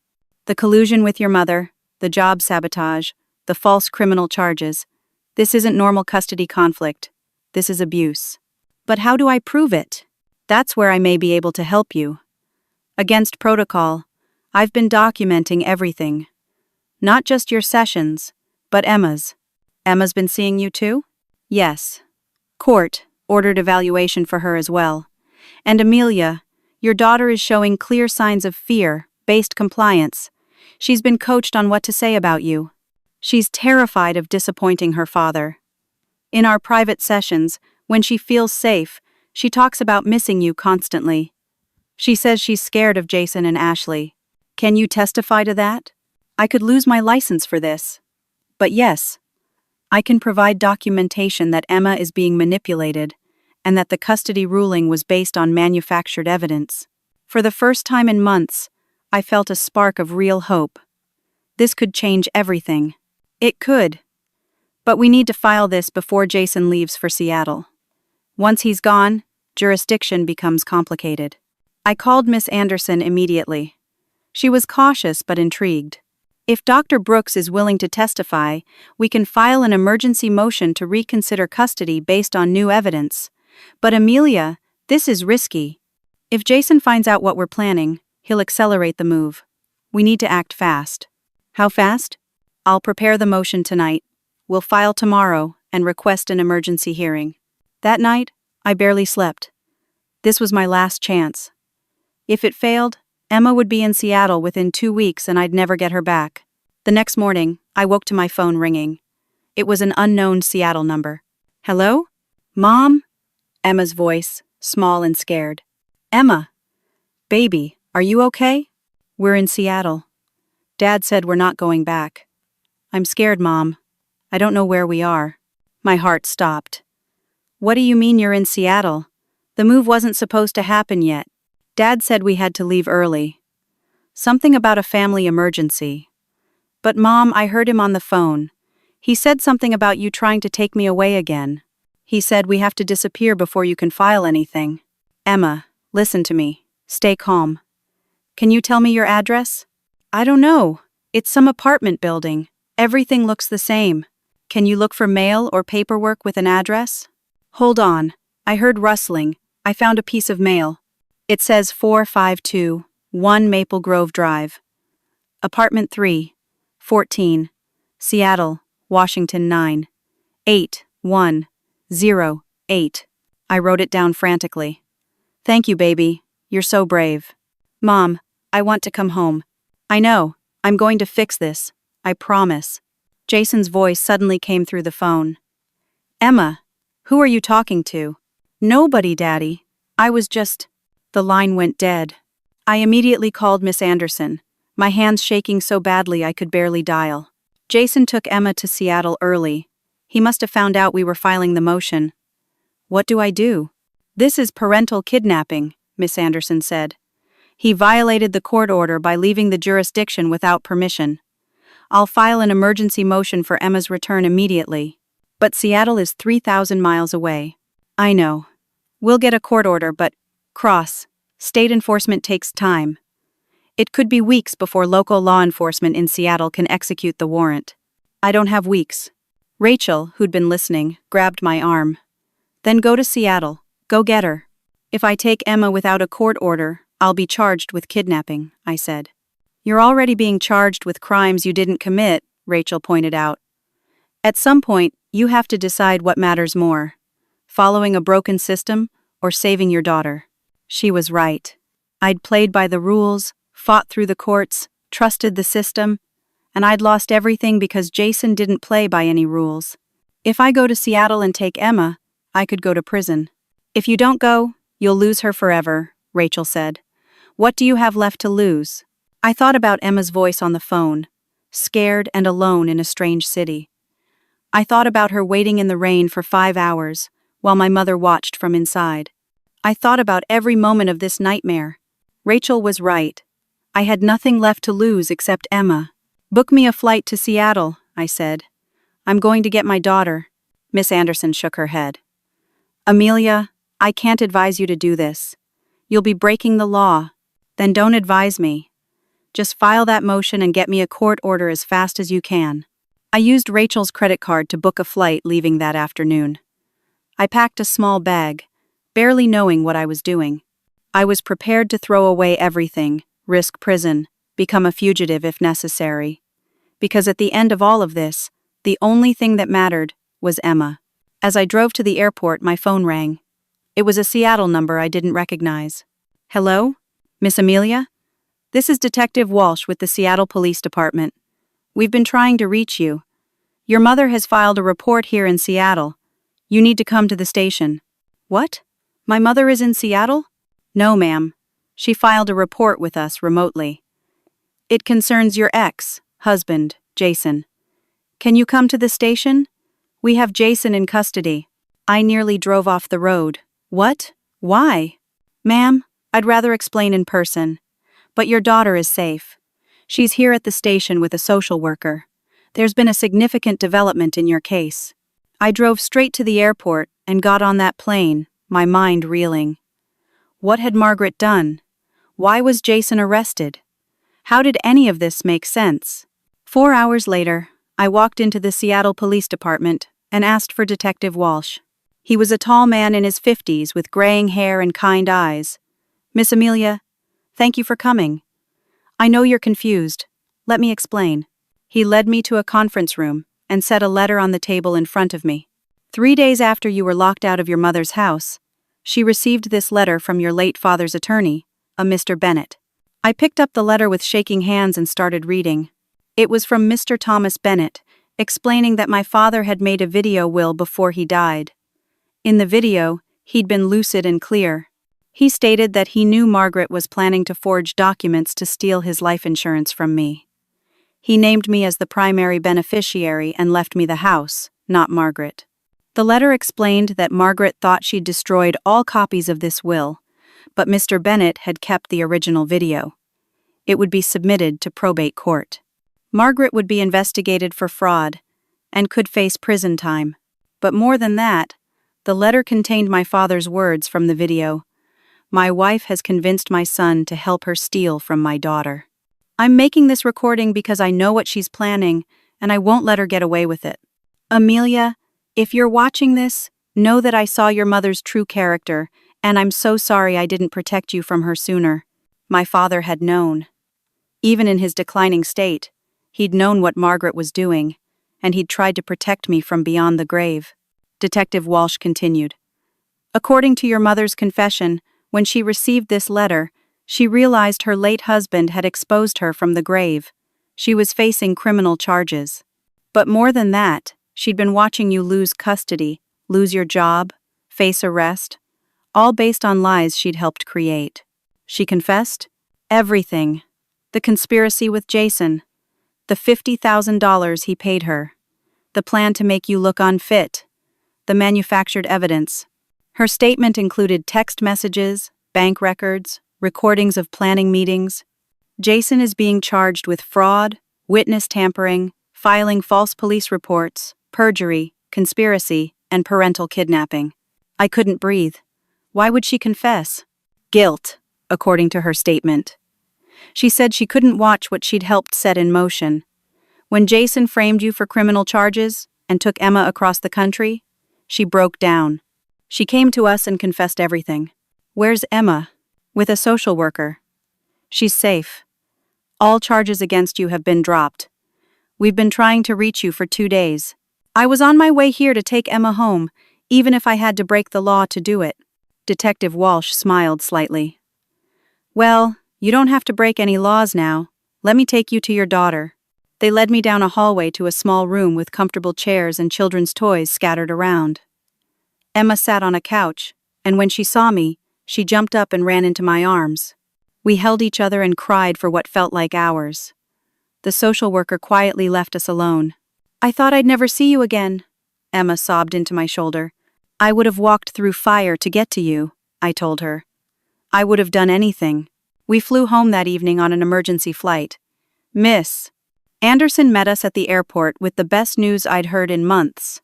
The collusion with your mother, the job sabotage, the false criminal charges. This isn't normal custody conflict. This is abuse. But how do I prove it? That's where I may be able to help you. Against protocol, I've been documenting everything. Not just your sessions, but Emma's. Emma's been seeing you too? Yes. Court ordered evaluation for her as well. And Amelia, your daughter is showing clear signs of fear-based compliance. She's been coached on what to say about you. She's terrified of disappointing her father. In our private sessions, when she feels safe, she talks about missing you constantly. She says she's scared of Jason and Ashley. Can you testify to that? I could lose my license for this. But yes, I can provide documentation that Emma is being manipulated and that the custody ruling was based on manufactured evidence. For the first time in months, I felt a spark of real hope. This could change everything. It could. But we need to file this before Jason leaves for Seattle. Once he's gone, jurisdiction becomes complicated. I called Miss Anderson immediately. She was cautious but intrigued. If Dr. Brooks is willing to testify, we can file an emergency motion to reconsider custody based on new evidence. But Amelia, this is risky. If Jason finds out what we're planning, he'll accelerate the move. We need to act fast. How fast? I'll prepare the motion tonight. We'll file tomorrow and request an emergency hearing. That night, I barely slept. This was my last chance. If it failed, Emma would be in Seattle within 2 weeks and I'd never get her back. The next morning, I woke to my phone ringing. It was an unknown Seattle number. Hello? Mom? Emma's voice, small and scared. Emma. Baby, are you okay? We're in Seattle. Dad said we're not going back. I'm scared, Mom. I don't know where we are. My heart stopped. What do you mean you're in Seattle? The move wasn't supposed to happen yet. Dad said we had to leave early. Something about a family emergency. But Mom, I heard him on the phone. He said something about you trying to take me away again. He said we have to disappear before you can file anything. Emma, listen to me. Stay calm. Can you tell me your address? I don't know. It's some apartment building. Everything looks the same. Can you look for mail or paperwork with an address? Hold on. I heard rustling. I found a piece of mail. It says 4521 Maple Grove Drive. Apartment 3, 14, Seattle, Washington 98108. I wrote it down frantically. Thank you, baby. You're so brave. Mom, I want to come home. I know. I'm going to fix this. I promise. Jason's voice suddenly came through the phone. Emma, who are you talking to? Nobody, Daddy. I was just... The line went dead. I immediately called Miss Anderson, my hands shaking so badly I could barely dial. Jason took Emma to Seattle early. He must have found out we were filing the motion. What do I do? This is parental kidnapping, Miss Anderson said. He violated the court order by leaving the jurisdiction without permission. I'll file an emergency motion for Emma's return immediately. But Seattle is 3,000 miles away. I know. We'll get a court order, but... State enforcement takes time. It could be weeks before local law enforcement in Seattle can execute the warrant. I don't have weeks. Rachel, who'd been listening, grabbed my arm. Then go to Seattle. Go get her. If I take Emma without a court order, I'll be charged with kidnapping, I said. You're already being charged with crimes you didn't commit, Rachel pointed out. At some point, you have to decide what matters more. Following a broken system or saving your daughter. She was right. I'd played by the rules, fought through the courts, trusted the system, and I'd lost everything because Jason didn't play by any rules. If I go to Seattle and take Emma, I could go to prison. If you don't go, you'll lose her forever, Rachel said. What do you have left to lose? I thought about Emma's voice on the phone, scared and alone in a strange city. I thought about her waiting in the rain for 5 hours, while my mother watched from inside. I thought about every moment of this nightmare. Rachel was right. I had nothing left to lose except Emma. Book me a flight to Seattle, I said. I'm going to get my daughter. Miss Anderson shook her head. Amelia, I can't advise you to do this. You'll be breaking the law. Then don't advise me. Just file that motion and get me a court order as fast as you can. I used Rachel's credit card to book a flight leaving that afternoon. I packed a small bag, barely knowing what I was doing. I was prepared to throw away everything, risk prison, become a fugitive if necessary. Because at the end of all of this, the only thing that mattered was Emma. As I drove to the airport, my phone rang. It was a Seattle number I didn't recognize. Hello? Miss Amelia? This is Detective Walsh with the Seattle Police Department. We've been trying to reach you. Your mother has filed a report here in Seattle. You need to come to the station. What? My mother is in Seattle? No, ma'am. She filed a report with us remotely. It concerns your ex-husband, Jason. Can you come to the station? We have Jason in custody. I nearly drove off the road. What? Why? Ma'am, I'd rather explain in person. But your daughter is safe. She's here at the station with a social worker. There's been a significant development in your case. I drove straight to the airport and got on that plane, my mind reeling. What had Margaret done? Why was Jason arrested? How did any of this make sense? 4 hours later, I walked into the Seattle Police Department and asked for Detective Walsh. He was a tall man in his 50s with graying hair and kind eyes. Miss Amelia, thank you for coming. I know you're confused. Let me explain. He led me to a conference room and set a letter on the table in front of me. 3 days after you were locked out of your mother's house, she received this letter from your late father's attorney, a Mr. Bennett. I picked up the letter with shaking hands and started reading. It was from Mr. Thomas Bennett, explaining that my father had made a video will before he died. In the video, he'd been lucid and clear. He stated that he knew Margaret was planning to forge documents to steal his life insurance from me. He named me as the primary beneficiary and left me the house, not Margaret. The letter explained that Margaret thought she'd destroyed all copies of this will, but Mr. Bennett had kept the original video. It would be submitted to probate court. Margaret would be investigated for fraud and could face prison time. But more than that, the letter contained my father's words from the video. My wife has convinced my son to help her steal from my daughter. I'm making this recording because I know what she's planning, and I won't let her get away with it. Amelia, if you're watching this, know that I saw your mother's true character, and I'm so sorry I didn't protect you from her sooner. My father had known. Even in his declining state, he'd known what Margaret was doing, and he'd tried to protect me from beyond the grave. Detective Walsh continued. According to your mother's confession, when she received this letter, she realized her late husband had exposed her from the grave. She was facing criminal charges. But more than that, she'd been watching you lose custody, lose your job, face arrest, all based on lies she'd helped create. She confessed? Everything. The conspiracy with Jason. The $50,000 he paid her. The plan to make you look unfit. The manufactured evidence. Her statement included text messages, bank records, recordings of planning meetings. Jason is being charged with fraud, witness tampering, filing false police reports, perjury, conspiracy, and parental kidnapping. I couldn't breathe. Why would she confess? Guilt, according to her statement. She said she couldn't watch what she'd helped set in motion. When Jason framed you for criminal charges and took Emma across the country, she broke down. She came to us and confessed everything. Where's Emma? With a social worker. She's safe. All charges against you have been dropped. We've been trying to reach you for 2 days. I was on my way here to take Emma home, even if I had to break the law to do it. Detective Walsh smiled slightly. Well, you don't have to break any laws now. Let me take you to your daughter. They led me down a hallway to a small room with comfortable chairs and children's toys scattered around. Emma sat on a couch, and when she saw me, she jumped up and ran into my arms. We held each other and cried for what felt like hours. The social worker quietly left us alone. I thought I'd never see you again, Emma sobbed into my shoulder. I would have walked through fire to get to you, I told her. I would have done anything. We flew home that evening on an emergency flight. Miss Anderson met us at the airport with the best news I'd heard in months.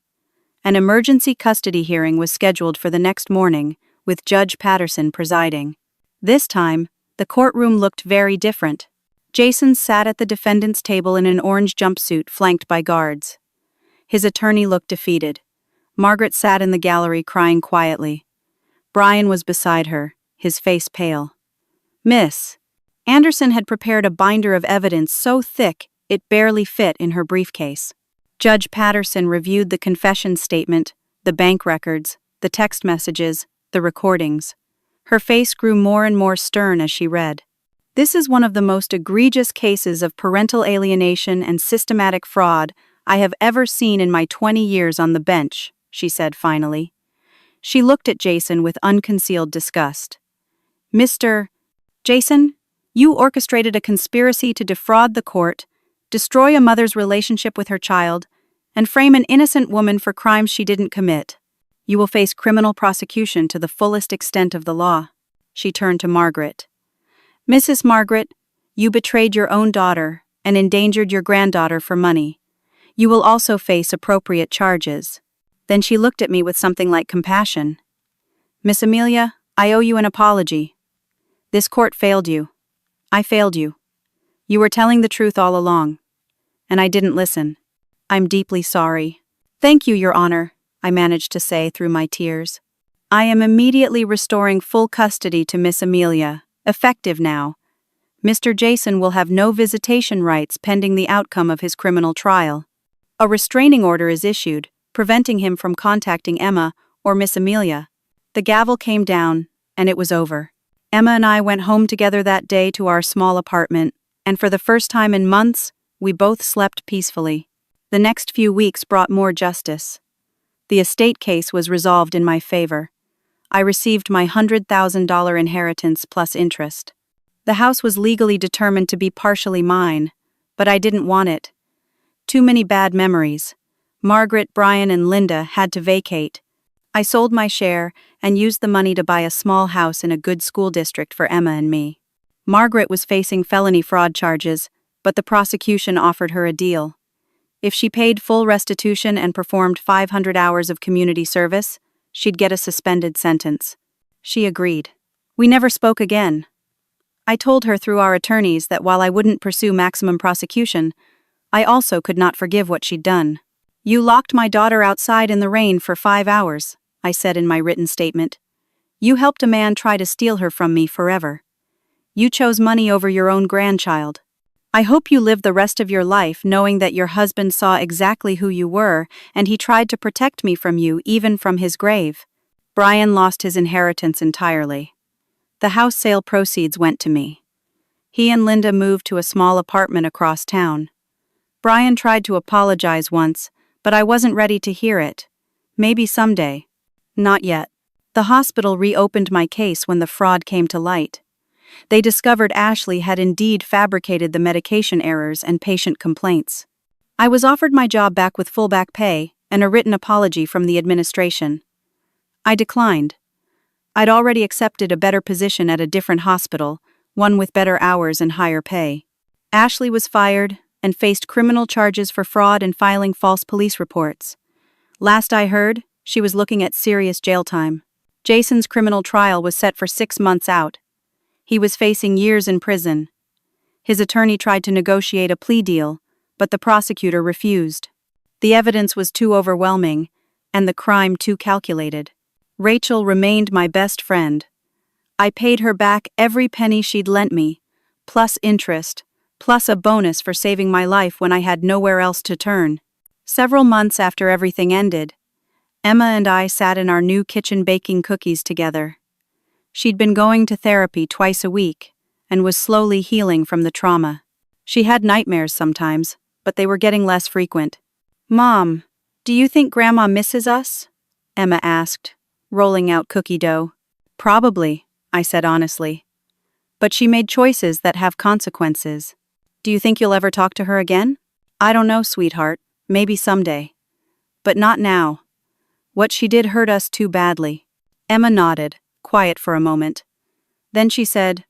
An emergency custody hearing was scheduled for the next morning, with Judge Patterson presiding. This time, the courtroom looked very different. Jason sat at the defendant's table in an orange jumpsuit flanked by guards. His attorney looked defeated. Margaret sat in the gallery crying quietly. Brian was beside her, his face pale. "Miss." Anderson had prepared a binder of evidence so thick it barely fit in her briefcase. Judge Patterson reviewed the confession statement, the bank records, the text messages, the recordings. Her face grew more and more stern as she read. "This is one of the most egregious cases of parental alienation and systematic fraud I have ever seen in my 20 years on the bench," she said finally. She looked at Jason with unconcealed disgust. "Mr. Jason, you orchestrated a conspiracy to defraud the court, destroy a mother's relationship with her child, and frame an innocent woman for crimes she didn't commit. You will face criminal prosecution to the fullest extent of the law." She turned to Margaret. "Mrs. Margaret, you betrayed your own daughter and endangered your granddaughter for money. You will also face appropriate charges." Then she looked at me with something like compassion. "Miss Amelia, I owe you an apology. This court failed you. I failed you. You were telling the truth all along, and I didn't listen. I'm deeply sorry." "Thank you, Your Honor," I managed to say through my tears. "I am immediately restoring full custody to Miss Amelia, effective now. Mr. Jason will have no visitation rights pending the outcome of his criminal trial. A restraining order is issued, preventing him from contacting Emma or Miss Amelia." The gavel came down, and it was over. Emma and I went home together that day to our small apartment, and for the first time in months, we both slept peacefully. The next few weeks brought more justice. The estate case was resolved in my favor. I received my $100,000 inheritance plus interest. The house was legally determined to be partially mine, but I didn't want it. Too many bad memories. Margaret, Brian, and Linda had to vacate. I sold my share and used the money to buy a small house in a good school district for Emma and me. Margaret was facing felony fraud charges, but the prosecution offered her a deal. If she paid full restitution and performed 500 hours of community service, she'd get a suspended sentence. She agreed. We never spoke again. I told her through our attorneys that while I wouldn't pursue maximum prosecution, I also could not forgive what she'd done. "You locked my daughter outside in the rain for 5 hours, I said in my written statement. "You helped a man try to steal her from me forever. You chose money over your own grandchild. I hope you live the rest of your life knowing that your husband saw exactly who you were and he tried to protect me from you even from his grave." Brian lost his inheritance entirely. The house sale proceeds went to me. He and Linda moved to a small apartment across town. Brian tried to apologize once, but I wasn't ready to hear it. Maybe someday. Not yet. The hospital reopened my case when the fraud came to light. They discovered Ashley had indeed fabricated the medication errors and patient complaints. I was offered my job back with full back pay and a written apology from the administration. I declined. I'd already accepted a better position at a different hospital, one with better hours and higher pay. Ashley was fired and faced criminal charges for fraud and filing false police reports. Last I heard, she was looking at serious jail time. Jason's criminal trial was set for 6 months out. He was facing years in prison. His attorney tried to negotiate a plea deal, but the prosecutor refused. The evidence was too overwhelming, and the crime too calculated. Rachel remained my best friend. I paid her back every penny she'd lent me, plus interest, plus a bonus for saving my life when I had nowhere else to turn. Several months after everything ended, Emma and I sat in our new kitchen baking cookies together. She'd been going to therapy twice a week and was slowly healing from the trauma. She had nightmares sometimes, but they were getting less frequent. "Mom, do you think Grandma misses us?" Emma asked, rolling out cookie dough. "Probably," I said honestly. "But she made choices that have consequences. Do you think you'll ever talk to her again?" "I don't know, sweetheart. Maybe someday. But not now. What she did hurt us too badly." Emma nodded, quiet for a moment. Then she said,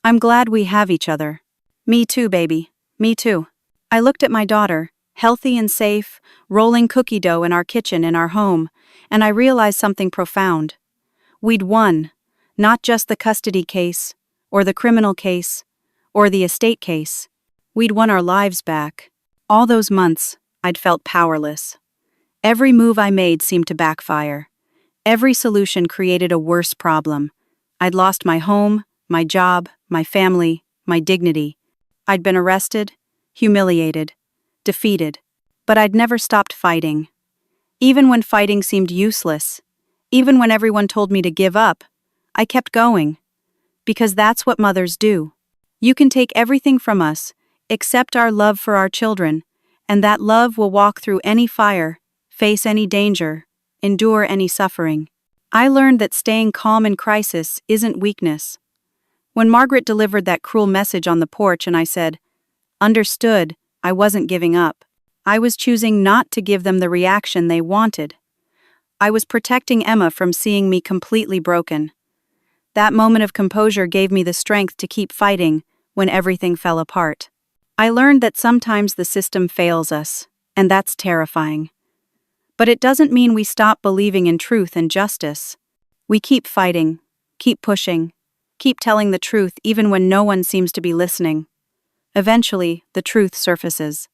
"I'm glad we have each other." "Me too, baby. Me too." I looked at my daughter, healthy and safe, rolling cookie dough in our kitchen in our home, and I realized something profound. We'd won. Not just the custody case, or the criminal case, or the estate case. We'd won our lives back. All those months, I'd felt powerless. Every move I made seemed to backfire. Every solution created a worse problem. I'd lost my home, my job, my family, my dignity. I'd been arrested, humiliated, defeated. But I'd never stopped fighting. Even when fighting seemed useless, even when everyone told me to give up, I kept going. Because that's what mothers do. You can take everything from us, except our love for our children, and that love will walk through any fire, face any danger, endure any suffering. I learned that staying calm in crisis isn't weakness. When Margaret delivered that cruel message on the porch and I said, "Understood," I wasn't giving up. I was choosing not to give them the reaction they wanted. I was protecting Emma from seeing me completely broken. That moment of composure gave me the strength to keep fighting when everything fell apart. I learned that sometimes the system fails us, and that's terrifying. But it doesn't mean we stop believing in truth and justice. We keep fighting, keep pushing, keep telling the truth even when no one seems to be listening. Eventually, the truth surfaces.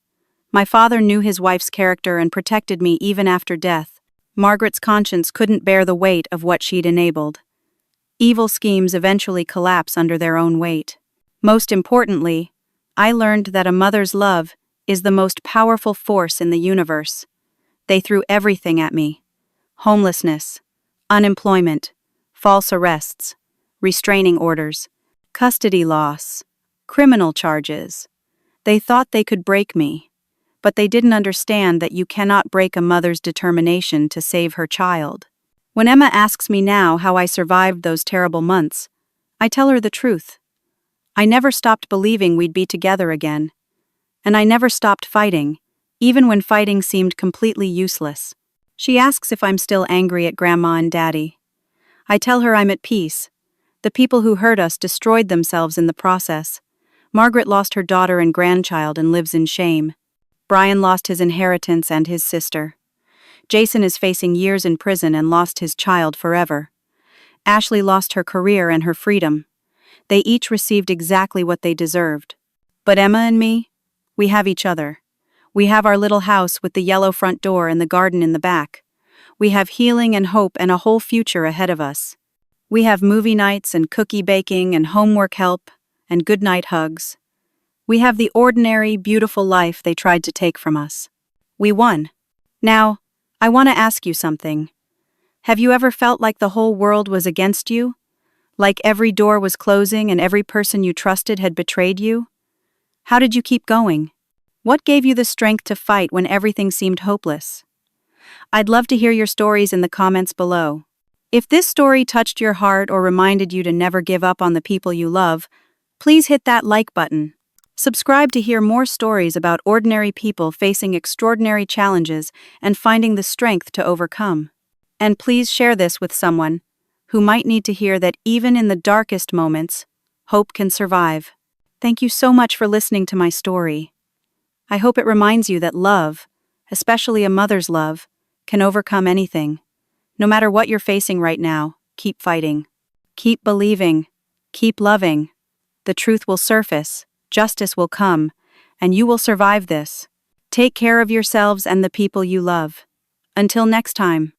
My father knew his wife's character and protected me even after death. Margaret's conscience couldn't bear the weight of what she'd enabled. Evil schemes eventually collapse under their own weight. Most importantly, I learned that a mother's love is the most powerful force in the universe. They threw everything at me. Homelessness, unemployment, false arrests, restraining orders, custody loss, criminal charges. They thought they could break me, but they didn't understand that you cannot break a mother's determination to save her child. When Emma asks me now how I survived those terrible months, I tell her the truth. I never stopped believing we'd be together again. And I never stopped fighting, even when fighting seemed completely useless. She asks if I'm still angry at Grandma and Daddy. I tell her I'm at peace. The people who hurt us destroyed themselves in the process. Margaret lost her daughter and grandchild and lives in shame. Brian lost his inheritance and his sister. Jason is facing years in prison and lost his child forever. Ashley lost her career and her freedom. They each received exactly what they deserved. But Emma and me, we have each other. We have our little house with the yellow front door and the garden in the back. We have healing and hope and a whole future ahead of us. We have movie nights and cookie baking and homework help and goodnight hugs. We have the ordinary, beautiful life they tried to take from us. We won. Now, I want to ask you something. Have you ever felt like the whole world was against you? Like every door was closing and every person you trusted had betrayed you? How did you keep going? What gave you the strength to fight when everything seemed hopeless? I'd love to hear your stories in the comments below. If this story touched your heart or reminded you to never give up on the people you love, please hit that like button. Subscribe to hear more stories about ordinary people facing extraordinary challenges and finding the strength to overcome. And please share this with someone who might need to hear that even in the darkest moments, hope can survive. Thank you so much for listening to my story. I hope it reminds you that love, especially a mother's love, can overcome anything. No matter what you're facing right now, keep fighting. Keep believing. Keep loving. The truth will surface, justice will come, and you will survive this. Take care of yourselves and the people you love. Until next time.